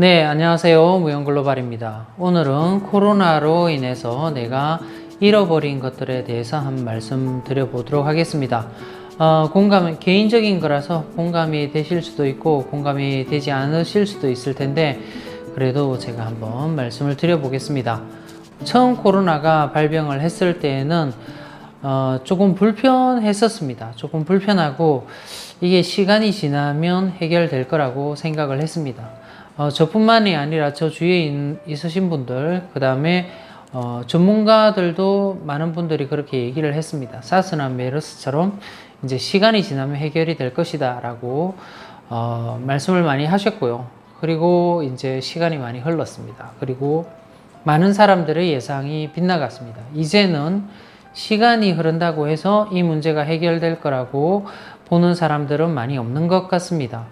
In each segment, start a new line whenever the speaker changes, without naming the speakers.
네, 안녕하세요. 무용글로벌입니다. 오늘은 코로나로 인해서 내가 잃어버린 것들에 대해서 한 말씀 드려보도록 하겠습니다. 개인적인 거라서 공감이 되실 수도 있고 공감이 되지 않으실 수도 있을 텐데 그래도 제가 한번 말씀을 드려보겠습니다. 처음 코로나가 발병을 했을 때에는 조금 불편했었습니다. 조금 불편하고 이게 시간이 지나면 해결될 거라고 생각을 했습니다. 저뿐만이 아니라 저 주위에 있으신 분들, 그 다음에 전문가들도 많은 분들이 그렇게 얘기를 했습니다. 사스나 메르스처럼 이제 시간이 지나면 해결이 될 것이다 라고 말씀을 많이 하셨고요. 그리고 이제 시간이 많이 흘렀습니다. 그리고 많은 사람들의 예상이 빗나갔습니다. 이제는 시간이 흐른다고 해서 이 문제가 해결될 거라고 보는 사람들은 많이 없는 것 같습니다.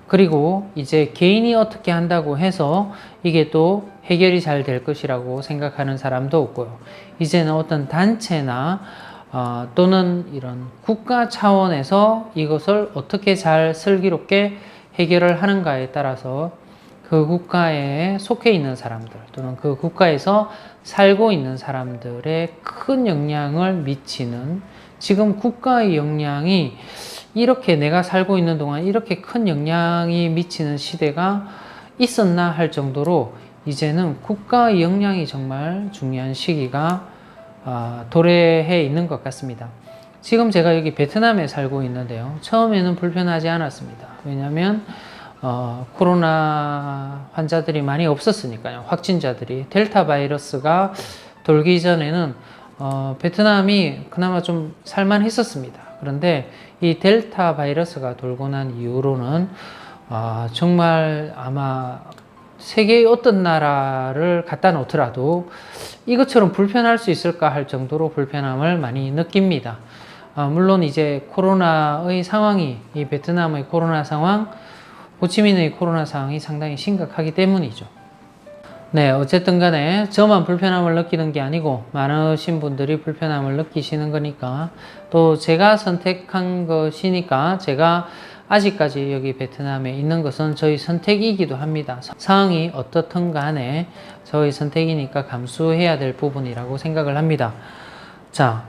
그리고 이제 개인이 어떻게 한다고 해서 이게 또 해결이 잘 될 것이라고 생각하는 사람도 없고요. 이제는 어떤 단체나 또는 이런 국가 차원에서 이것을 어떻게 잘 슬기롭게 해결을 하는가에 따라서 그 국가에 속해 있는 사람들 또는 그 국가에서 살고 있는 사람들의 큰 영향을 미치는, 지금 국가의 영향이 이렇게 내가 살고 있는 동안 이렇게 큰 영향이 미치는 시대가 있었나 할 정도로 이제는 국가의 영향이 정말 중요한 시기가 도래해 있는 것 같습니다. 지금 제가 여기 베트남에 살고 있는데요. 처음에는 불편하지 않았습니다. 왜냐하면 코로나 환자들이 많이 없었으니까요. 확진자들이. 델타 바이러스가 돌기 전에는 베트남이 그나마 좀 살만했었습니다. 그런데 이 델타 바이러스가 돌고 난 이후로는 정말 아마 세계의 어떤 나라를 갖다 놓더라도 이것처럼 불편할 수 있을까 할 정도로 불편함을 많이 느낍니다. 물론 이제 코로나의 상황이, 이 베트남의 코로나 상황, 호치민의 코로나 상황이 상당히 심각하기 때문이죠. 네, 어쨌든 간에 저만 불편함을 느끼는 게 아니고 많으신 분들이 불편함을 느끼시는 거니까, 또 제가 선택한 것이니까, 제가 아직까지 여기 베트남에 있는 것은 저희 선택이기도 합니다. 상황이 어떻든 간에 저희 선택이니까 감수해야 될 부분이라고 생각을 합니다. 자,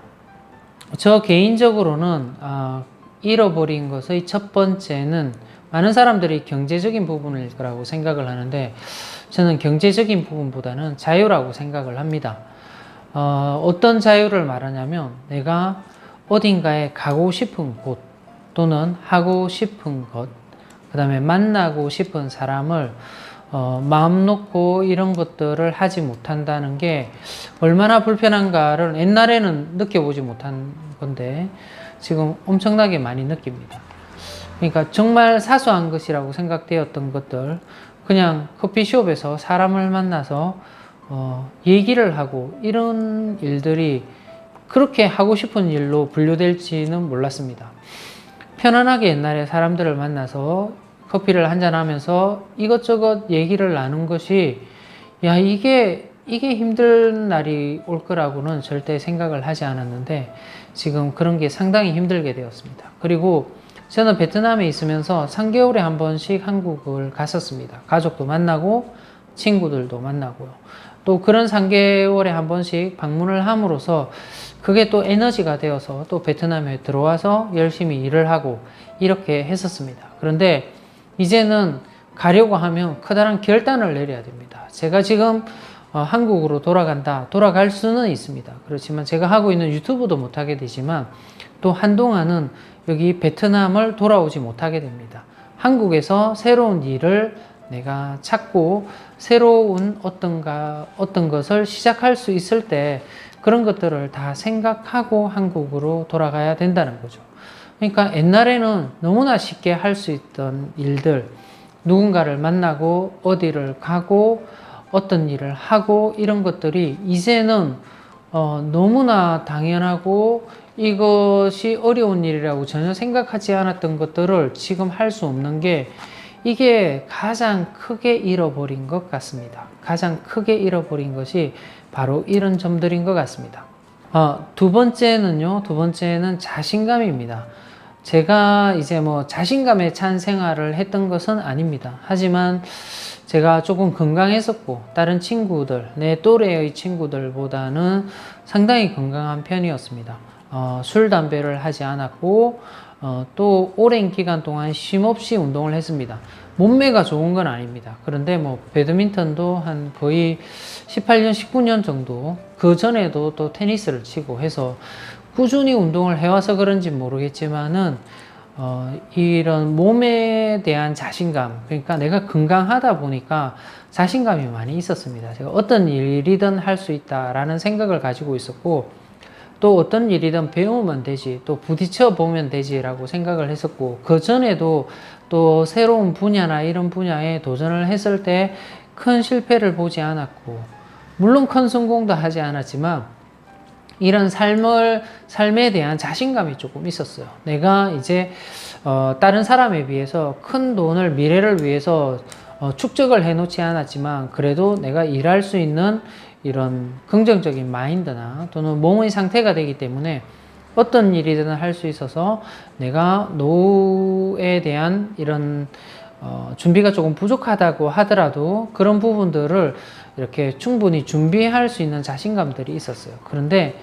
저 개인적으로는 잃어버린 것의 첫 번째는 많은 사람들이 경제적인 부분일 거라고 생각을 하는데, 저는 경제적인 부분보다는 자유라고 생각을 합니다. 어떤 자유를 말하냐면, 내가 어딘가에 가고 싶은 곳 또는 하고 싶은 것, 그 다음에 만나고 싶은 사람을 마음 놓고 이런 것들을 하지 못한다는 게 얼마나 불편한가를 옛날에는 느껴보지 못한 건데 지금 엄청나게 많이 느낍니다. 그러니까 정말 사소한 것이라고 생각되었던 것들, 그냥 커피숍에서 사람을 만나서 얘기를 하고 이런 일들이 그렇게 하고 싶은 일로 분류될지는 몰랐습니다. 편안하게 옛날에 사람들을 만나서 커피를 한잔하면서 이것저것 얘기를 나눈 것이, 야, 이게 힘든 날이 올 거라고는 절대 생각을 하지 않았는데 지금 그런 게 상당히 힘들게 되었습니다. 그리고 저는 베트남에 있으면서 3개월에 한 번씩 한국을 갔었습니다. 가족도 만나고 친구들도 만나고요. 또 그런 3개월에 한 번씩 방문을 함으로써 그게 또 에너지가 되어서 또 베트남에 들어와서 열심히 일을 하고 이렇게 했었습니다. 그런데 이제는 가려고 하면 커다란 결단을 내려야 됩니다. 제가 지금 한국으로 돌아갈 수는 있습니다. 그렇지만 제가 하고 있는 유튜브도 못하게 되지만 또 한동안은 여기 베트남을 돌아오지 못하게 됩니다. 한국에서 새로운 일을 내가 찾고 새로운 어떤 것을 시작할 수 있을 때 그런 것들을 다 생각하고 한국으로 돌아가야 된다는 거죠. 그러니까 옛날에는 너무나 쉽게 할 수 있던 일들, 누군가를 만나고 어디를 가고 어떤 일을 하고 이런 것들이 이제는 너무나 당연하고 이것이 어려운 일이라고 전혀 생각하지 않았던 것들을 지금 할 수 없는 게, 이게 가장 크게 잃어버린 것 같습니다. 가장 크게 잃어버린 것이 바로 이런 점들인 것 같습니다. 두 번째는 자신감입니다. 제가 이제 자신감에 찬 생활을 했던 것은 아닙니다. 하지만 제가 조금 건강했었고 다른 친구들, 내 또래의 친구들보다는 상당히 건강한 편이었습니다. 술, 담배를 하지 않았고 또 오랜 기간 동안 쉼없이 운동을 했습니다. 몸매가 좋은 건 아닙니다. 그런데 뭐 배드민턴도 한 거의 18년, 19년 정도, 그 전에도 또 테니스를 치고 해서 꾸준히 운동을 해와서 그런지 모르겠지만은 이런 몸에 대한 자신감, 그러니까 내가 건강하다 보니까 자신감이 많이 있었습니다. 제가 어떤 일이든 할 수 있다라는 생각을 가지고 있었고, 또 어떤 일이든 배우면 되지, 또 부딪혀 보면 되지라고 생각을 했었고, 그 전에도 또 새로운 분야나 이런 분야에 도전을 했을 때 큰 실패를 보지 않았고, 물론 큰 성공도 하지 않았지만, 이런 삶에 대한 자신감이 조금 있었어요. 내가 이제, 다른 사람에 비해서 큰 돈을 미래를 위해서 축적을 해 놓지 않았지만, 그래도 내가 일할 수 있는 이런 긍정적인 마인드나 또는 몸의 상태가 되기 때문에 어떤 일이든 할 수 있어서 내가 노후에 대한 이런 준비가 조금 부족하다고 하더라도 그런 부분들을 이렇게 충분히 준비할 수 있는 자신감들이 있었어요. 그런데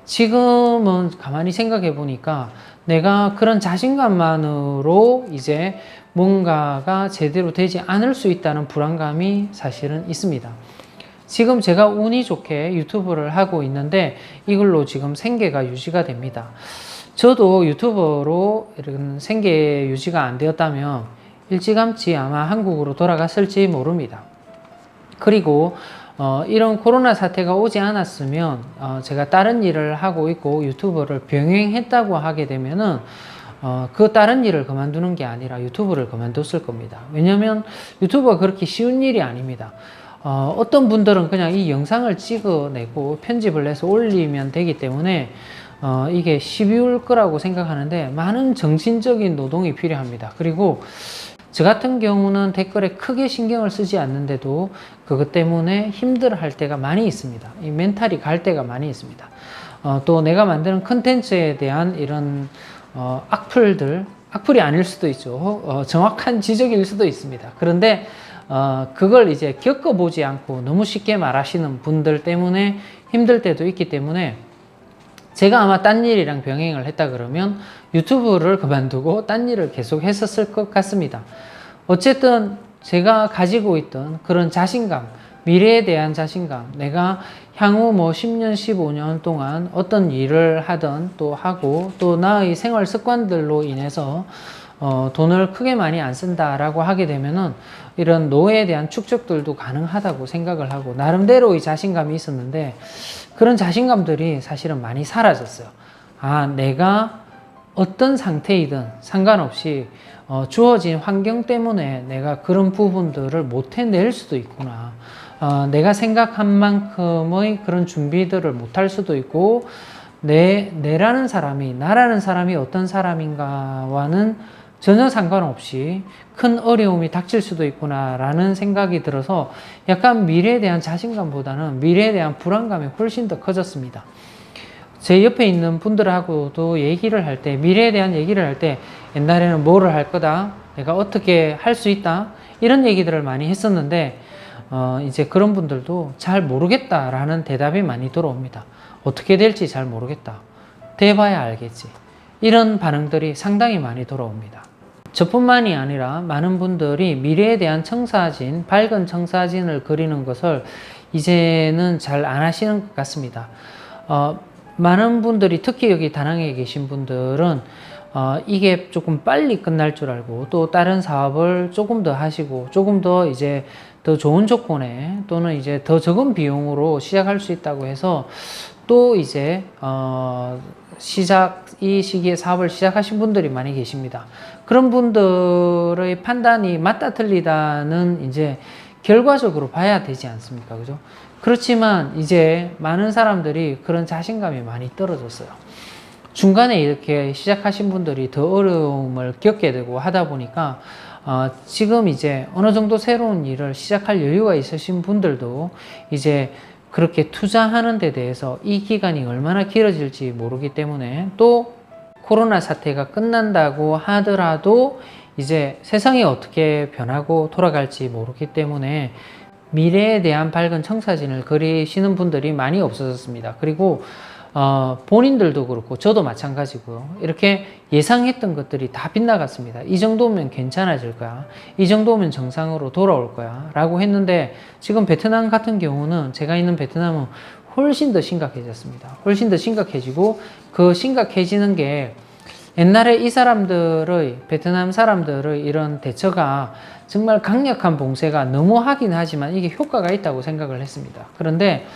지금은 가만히 생각해 보니까 내가 그런 자신감만으로 이제 뭔가가 제대로 되지 않을 수 있다는 불안감이 사실은 있습니다. 지금 제가 운이 좋게 유튜브를 하고 있는데 이걸로 지금 생계가 유지가 됩니다. 저도 유튜버로 이런 생계 유지가 안 되었다면 일찌감치 아마 한국으로 돌아갔을지 모릅니다. 그리고 이런 코로나 사태가 오지 않았으면 제가 다른 일을 하고 있고 유튜브를 병행했다고 하게 되면은 그 다른 일을 그만두는 게 아니라 유튜브를 그만뒀을 겁니다. 왜냐하면 유튜브가 그렇게 쉬운 일이 아닙니다. 어떤 분들은 그냥 이 영상을 찍어내고 편집을 해서 올리면 되기 때문에 이게 쉬울 거라고 생각하는데 많은 정신적인 노동이 필요합니다. 그리고 저 같은 경우는 댓글에 크게 신경을 쓰지 않는데도 그것 때문에 힘들어할 때가 많이 있습니다. 이 멘탈이 갈 때가 많이 있습니다. 또 내가 만드는 컨텐츠에 대한 이런 악플이 아닐 수도 있죠. 정확한 지적일 수도 있습니다. 그런데 그걸 이제 겪어보지 않고 너무 쉽게 말하시는 분들 때문에 힘들 때도 있기 때문에 제가 아마 딴 일이랑 병행을 했다 그러면 유튜브를 그만두고 딴 일을 계속 했었을 것 같습니다. 어쨌든 제가 가지고 있던 그런 자신감, 미래에 대한 자신감, 내가 향후 뭐 10년, 15년 동안 어떤 일을 하든 또 하고 또 나의 생활 습관들로 인해서 돈을 크게 많이 안 쓴다라고 하게 되면은 이런 노후에 대한 축적들도 가능하다고 생각을 하고 나름대로의 자신감이 있었는데 그런 자신감들이 사실은 많이 사라졌어요. 내가 어떤 상태이든 상관없이 주어진 환경 때문에 내가 그런 부분들을 못 해낼 수도 있구나. 내가 생각한 만큼의 그런 준비들을 못 할 수도 있고 나라는 사람이 어떤 사람인가와는 전혀 상관없이 큰 어려움이 닥칠 수도 있구나라는 생각이 들어서 약간 미래에 대한 자신감보다는 미래에 대한 불안감이 훨씬 더 커졌습니다. 제 옆에 있는 분들하고도 얘기를 할 때, 미래에 대한 얘기를 할 때 옛날에는 뭐를 할 거다, 내가 어떻게 할 수 있다 이런 얘기들을 많이 했었는데 이제 그런 분들도 잘 모르겠다라는 대답이 많이 들어옵니다. 어떻게 될지 잘 모르겠다. 돼봐야 알겠지. 이런 반응들이 상당히 많이 돌아옵니다. 저뿐만이 아니라 많은 분들이 미래에 대한 청사진, 밝은 청사진을 그리는 것을 이제는 잘 안 하시는 것 같습니다. 많은 분들이 특히 여기 다낭에 계신 분들은 이게 조금 빨리 끝날 줄 알고 또 다른 사업을 조금 더 하시고 조금 더 이제 더 좋은 조건에 또는 이제 더 적은 비용으로 시작할 수 있다고 해서 또 이제 이 시기에 사업을 시작하신 분들이 많이 계십니다. 그런 분들의 판단이 맞다 틀리다는 이제 결과적으로 봐야 되지 않습니까? 그죠? 그렇지만 이제 많은 사람들이 그런 자신감이 많이 떨어졌어요. 중간에 이렇게 시작하신 분들이 더 어려움을 겪게 되고 하다 보니까 지금 이제 어느 정도 새로운 일을 시작할 여유가 있으신 분들도 이제 그렇게 투자하는 데 대해서 이 기간이 얼마나 길어질지 모르기 때문에 또 코로나 사태가 끝난다고 하더라도 이제 세상이 어떻게 변하고 돌아갈지 모르기 때문에 미래에 대한 밝은 청사진을 그리시는 분들이 많이 없어졌습니다. 그리고 본인들도 그렇고 저도 마찬가지고요. 이렇게 예상했던 것들이 다 빗나갔습니다. 이 정도면 괜찮아질 거야. 이 정도면 정상으로 돌아올 거야. 라고 했는데 지금 베트남 같은 경우는 제가 있는 베트남은 훨씬 더 심각해졌습니다. 훨씬 더 심각해지고 그 심각해지는 게 옛날에 이 사람들의 베트남 사람들의 이런 대처가 정말 강력한 봉쇄가 너무 하긴 하지만 이게 효과가 있다고 생각을 했습니다. 그런데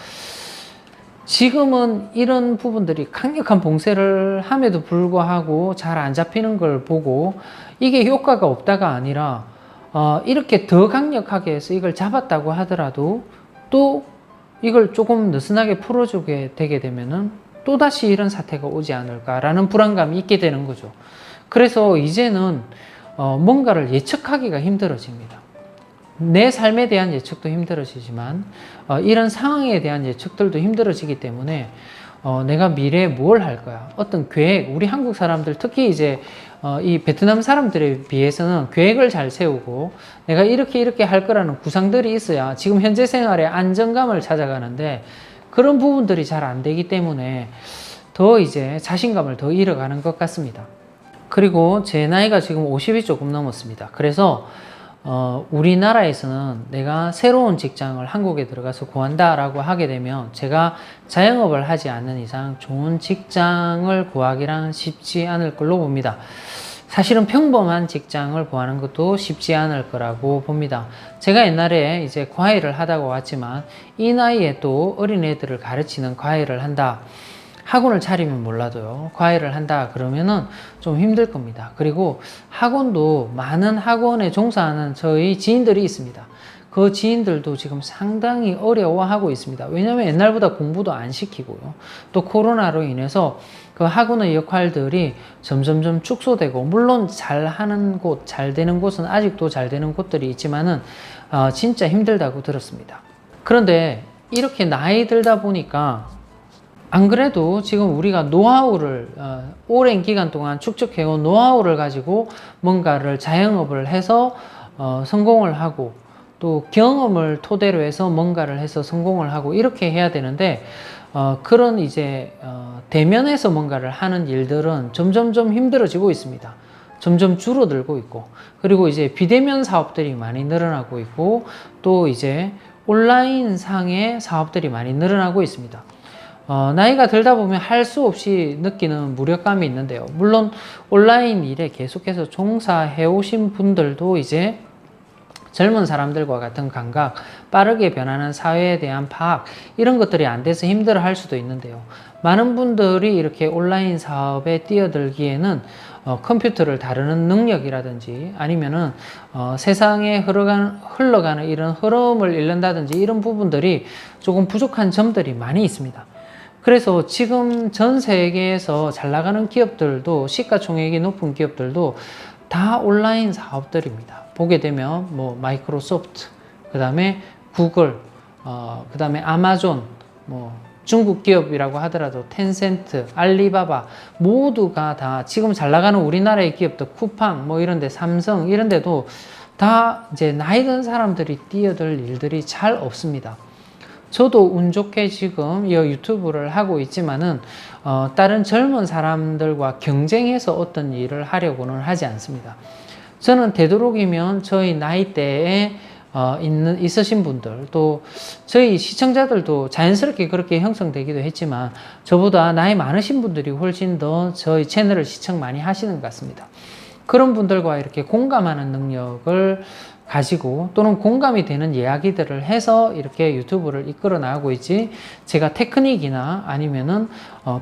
지금은 이런 부분들이 강력한 봉쇄를 함에도 불구하고 잘 안 잡히는 걸 보고 이게 효과가 없다가 아니라 이렇게 더 강력하게 해서 이걸 잡았다고 하더라도 또 이걸 조금 느슨하게 풀어주게 되게 되면은 또다시 이런 사태가 오지 않을까라는 불안감이 있게 되는 거죠. 그래서 이제는 뭔가를 예측하기가 힘들어집니다. 내 삶에 대한 예측도 힘들어지지만 이런 상황에 대한 예측들도 힘들어지기 때문에 내가 미래에 뭘 할 거야, 어떤 계획, 우리 한국 사람들 특히 이제 이 베트남 사람들에 비해서는 계획을 잘 세우고 내가 이렇게 할 거라는 구상들이 있어야 지금 현재 생활에 안정감을 찾아가는데 그런 부분들이 잘 안 되기 때문에 더 이제 자신감을 더 잃어가는 것 같습니다. 그리고 제 나이가 지금 50이 조금 넘었습니다. 그래서 우리나라에서는 내가 새로운 직장을 한국에 들어가서 구한다라고 하게 되면 제가 자영업을 하지 않는 이상 좋은 직장을 구하기란 쉽지 않을 걸로 봅니다. 사실은 평범한 직장을 구하는 것도 쉽지 않을 거라고 봅니다. 제가 옛날에 이제 과외를 하다가 왔지만 이 나이에 또 어린애들을 가르치는 과외를 한다. 학원을 차리면 몰라도요. 과외를 한다 그러면은 좀 힘들 겁니다. 그리고 학원도 많은 학원에 종사하는 저희 지인들이 있습니다. 그 지인들도 지금 상당히 어려워하고 있습니다. 왜냐하면 옛날보다 공부도 안 시키고요. 또 코로나로 인해서 그 학원의 역할들이 점점점 축소되고 물론 잘하는 곳, 잘 되는 곳은 아직도 잘 되는 곳들이 있지만은 진짜 힘들다고 들었습니다. 그런데 이렇게 나이 들다 보니까 안 그래도 지금 우리가 노하우를 오랜 기간 동안 축적해온 노하우를 가지고 뭔가를 자영업을 해서 성공을 하고 또 경험을 토대로 해서 뭔가를 해서 성공을 하고 이렇게 해야 되는데 그런 이제 대면에서 뭔가를 하는 일들은 점점점 힘들어지고 있습니다. 점점 줄어들고 있고 그리고 이제 비대면 사업들이 많이 늘어나고 있고 또 이제 온라인 상의 사업들이 많이 늘어나고 있습니다. 나이가 들다 보면 할 수 없이 느끼는 무력감이 있는데요. 물론 온라인 일에 계속해서 종사해 오신 분들도 이제 젊은 사람들과 같은 감각, 빠르게 변하는 사회에 대한 파악 이런 것들이 안 돼서 힘들어 할 수도 있는데요. 많은 분들이 이렇게 온라인 사업에 뛰어들기에는 컴퓨터를 다루는 능력이라든지 아니면은 세상에 흘러가는 이런 흐름을 읽는다든지 이런 부분들이 조금 부족한 점들이 많이 있습니다. 그래서 지금 전 세계에서 잘 나가는 기업들도 시가총액이 높은 기업들도 다 온라인 사업들입니다. 보게 되면 뭐 마이크로소프트, 그 다음에 구글, 그 다음에 아마존, 뭐 중국 기업이라고 하더라도 텐센트, 알리바바 모두가 다 지금 잘 나가는 우리나라의 기업들 쿠팡 뭐 이런데 삼성 이런데도 다 이제 나이 든 사람들이 뛰어들 일들이 잘 없습니다. 저도 운 좋게 지금 이 유튜브를 하고 있지만은 다른 젊은 사람들과 경쟁해서 어떤 일을 하려고는 하지 않습니다. 저는 되도록이면 저희 나이대에 있으신 분들 또 저희 시청자들도 자연스럽게 그렇게 형성되기도 했지만 저보다 나이 많으신 분들이 훨씬 더 저희 채널을 시청 많이 하시는 것 같습니다. 그런 분들과 이렇게 공감하는 능력을 가지고 또는 공감이 되는 이야기들을 해서 이렇게 유튜브를 이끌어 나가고 있지 제가 테크닉이나 아니면은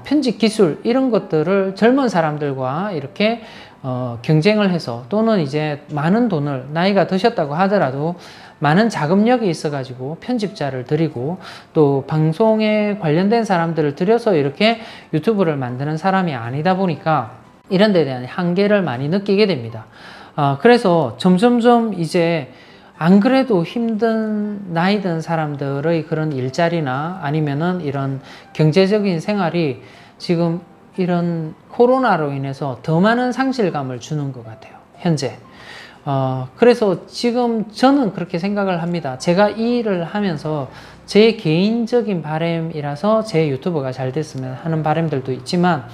편집 기술 이런 것들을 젊은 사람들과 이렇게 경쟁을 해서 또는 이제 많은 돈을 나이가 드셨다고 하더라도 많은 자금력이 있어 가지고 편집자를 들이고 또 방송에 관련된 사람들을 들여서 이렇게 유튜브를 만드는 사람이 아니다 보니까 이런 데 대한 한계를 많이 느끼게 됩니다. 그래서 점점점 이제 안 그래도 힘든 나이 든 사람들의 그런 일자리나 아니면은 이런 경제적인 생활이 지금 이런 코로나로 인해서 더 많은 상실감을 주는 것 같아요. 현재. 그래서 지금 저는 그렇게 생각을 합니다. 제가 이 일을 하면서 제 개인적인 바람이라서 제 유튜브가 잘 됐으면 하는 바람들도 있지만,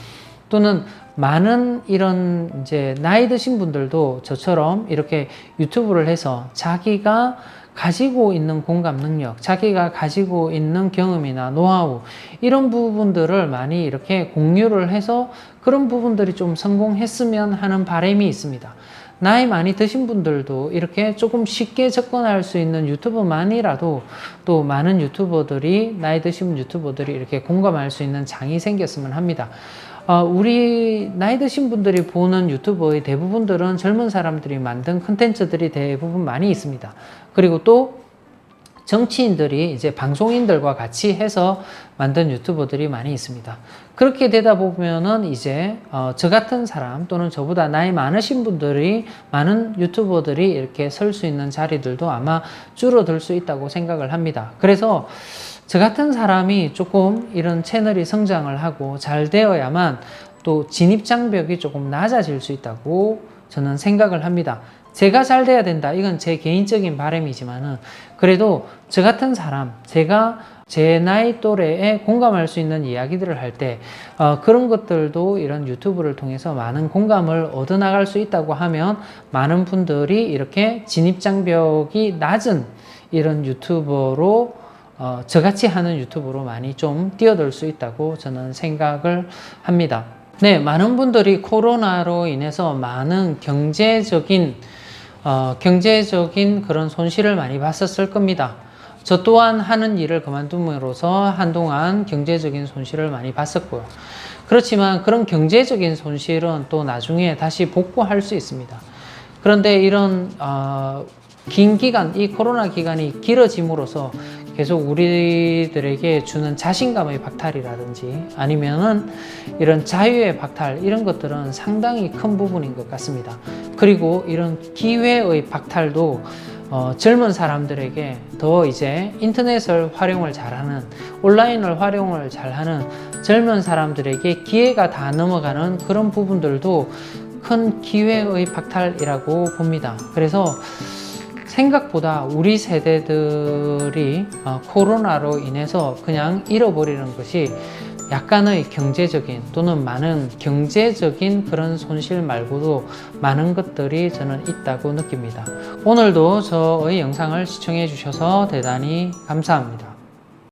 또는 많은 이런 이제 나이 드신 분들도 저처럼 이렇게 유튜브를 해서 자기가 가지고 있는 공감 능력, 자기가 가지고 있는 경험이나 노하우, 이런 부분들을 많이 이렇게 공유를 해서 그런 부분들이 좀 성공했으면 하는 바람이 있습니다. 나이 많이 드신 분들도 이렇게 조금 쉽게 접근할 수 있는 유튜브만이라도 또 많은 유튜버들이, 나이 드신 유튜버들이 이렇게 공감할 수 있는 장이 생겼으면 합니다. 우리 나이 드신 분들이 보는 유튜버의 대부분들은 젊은 사람들이 만든 컨텐츠들이 대부분 많이 있습니다. 그리고 또 정치인들이 이제 방송인들과 같이 해서 만든 유튜버들이 많이 있습니다. 그렇게 되다 보면은 이제 저 같은 사람 또는 저보다 나이 많으신 분들이, 많은 유튜버들이 이렇게 설 수 있는 자리들도 아마 줄어들 수 있다고 생각을 합니다. 그래서 저 같은 사람이 조금 이런 채널이 성장을 하고 잘 되어야만 또 진입장벽이 조금 낮아질 수 있다고 저는 생각을 합니다. 제가 잘 돼야 된다, 이건 제 개인적인 바람이지만은, 그래도 저 같은 사람, 제가 제 나이 또래에 공감할 수 있는 이야기들을 할 때 그런 것들도 이런 유튜브를 통해서 많은 공감을 얻어나갈 수 있다고 하면, 많은 분들이 이렇게 진입장벽이 낮은 이런 유튜버로, 저같이 하는 유튜브로 많이 좀 뛰어들 수 있다고 저는 생각을 합니다. 네, 많은 분들이 코로나로 인해서 많은 경제적인 그런 손실을 많이 봤었을 겁니다. 저 또한 하는 일을 그만둠으로써 한동안 경제적인 손실을 많이 봤었고요. 그렇지만 그런 경제적인 손실은 또 나중에 다시 복구할 수 있습니다. 그런데 이런 긴 기간, 이 코로나 기간이 길어짐으로써 계속 우리들에게 주는 자신감의 박탈이라든지 아니면은 이런 자유의 박탈, 이런 것들은 상당히 큰 부분인 것 같습니다. 그리고 이런 기회의 박탈도 젊은 사람들에게 더 이제 인터넷을 활용을 잘하는, 온라인을 활용을 잘하는 젊은 사람들에게 기회가 다 넘어가는 그런 부분들도 큰 기회의 박탈이라고 봅니다. 그래서 생각보다 우리 세대들이 코로나로 인해서 그냥 잃어버리는 것이 약간의 경제적인 또는 많은 경제적인 그런 손실 말고도 많은 것들이 저는 있다고 느낍니다. 오늘도 저의 영상을 시청해 주셔서 대단히 감사합니다.